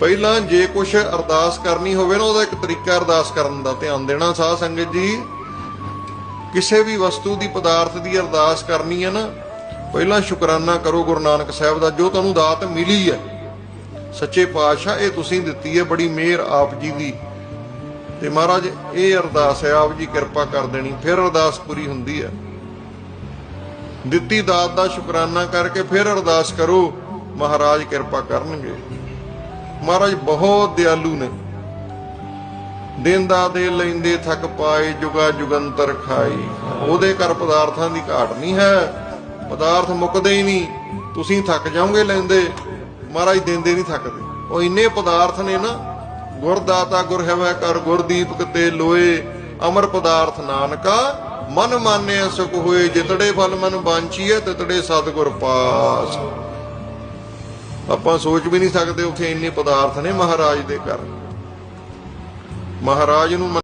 ਪਹਿਲਾਂ ਜੇ ਕੁਛ ਅਰਦਾਸ ਕਰਨੀ ਹੋਵੇ ਨਾ, ਉਹਦਾ ਇੱਕ ਤਰੀਕਾ ਅਰਦਾਸ ਕਰਨ ਦਾ ਧਿਆਨ ਦੇਣਾ। ਸਾਧ ਸੰਗਤ ਜੀ, ਕਿਸੇ ਵੀ ਵਸਤੂ ਦੀ, ਪਦਾਰਥ ਦੀ ਅਰਦਾਸ ਕਰਨੀ ਹੈ ਨਾ, ਪਹਿਲਾਂ ਸ਼ੁਕਰਾਨਾ ਕਰੋ ਗੁਰੂ ਨਾਨਕ ਸਾਹਿਬ ਦਾ, ਜੋ ਤੁਹਾਨੂੰ ਦਾਤ ਮਿਲੀ ਹੈ। ਸੱਚੇ ਪਾਤਸ਼ਾਹ ਇਹ ਤੁਸੀਂ ਦਿੱਤੀ ਹੈ, ਬੜੀ ਮਿਹਰ ਆਪ ਜੀ ਦੀ, ਤੇ ਮਹਾਰਾਜ ਇਹ ਅਰਦਾਸ ਹੈ, ਆਪ ਜੀ ਕਿਰਪਾ ਕਰ ਦੇਣੀ। ਫਿਰ ਅਰਦਾਸ ਪੂਰੀ ਹੁੰਦੀ ਹੈ। ਦਿੱਤੀ ਦਾਤ ਦਾ ਸ਼ੁਕਰਾਨਾ ਕਰਕੇ ਫਿਰ ਅਰਦਾਸ ਕਰੋ, ਮਹਾਰਾਜ ਕਿਰਪਾ ਕਰਨਗੇ। ਮਹਾਰਾਜ ਬਹੁਤ ਦਿਆਲੂ ਨੇ। ਦੇਂਦਾ ਦੇ ਲੈਂਦੇ ਥੱਕ ਪਾਏ, ਜੁਗਾ ਜੁਗੰਤਰ ਖਾਈ। ਉਹਦੇ ਘਰ ਪਦਾਰਥਾਂ ਦੀ ਘਾਟ ਨਹੀਂ ਹੈ, ਪਦਾਰਥ ਮੁੱਕਦੇ ਹੀ ਨਹੀਂ। ਤੁਸੀਂ ਥੱਕ ਜਾਓਗੇ ਲੈਂਦੇ, ਮਹਾਰਾਜ ਦਿੰਦੇ ਨਹੀਂ ਥੱਕਦੇ। ਉਹ ਇੰਨੇ ਪਦਾਰਥ ਨੇ ਨਾ। ਗੁਰ ਦਾਤਾ ਗੁਰ ਹੈਵੈ ਕਰ, ਗੁਰ ਦੀਪਕ ਤੇ ਲੋਏ। ਅਮਰ ਪਦਾਰਥ ਨਾਨਕਾ, ਮਨ ਮਾਨਿਆ ਸੁਖ ਹੋਏ। ਜਿਤੜੇ ਫਲ ਮਨ ਬਾਂਚੀਐ, ਤਿਤੜੇ ਸਤਿਗੁਰ ਪਾਸ। ਆਪਾਂ ਸੋਚ ਵੀ ਨਹੀਂ ਸਕਦੇ, ਉੱਥੇ ਇੰਨੇ ਪਦਾਰਥ ਨੇ ਮਹਾਰਾਜ ਦੇ ਘਰ। ਮਹਾਰਾਜ ਨੂੰ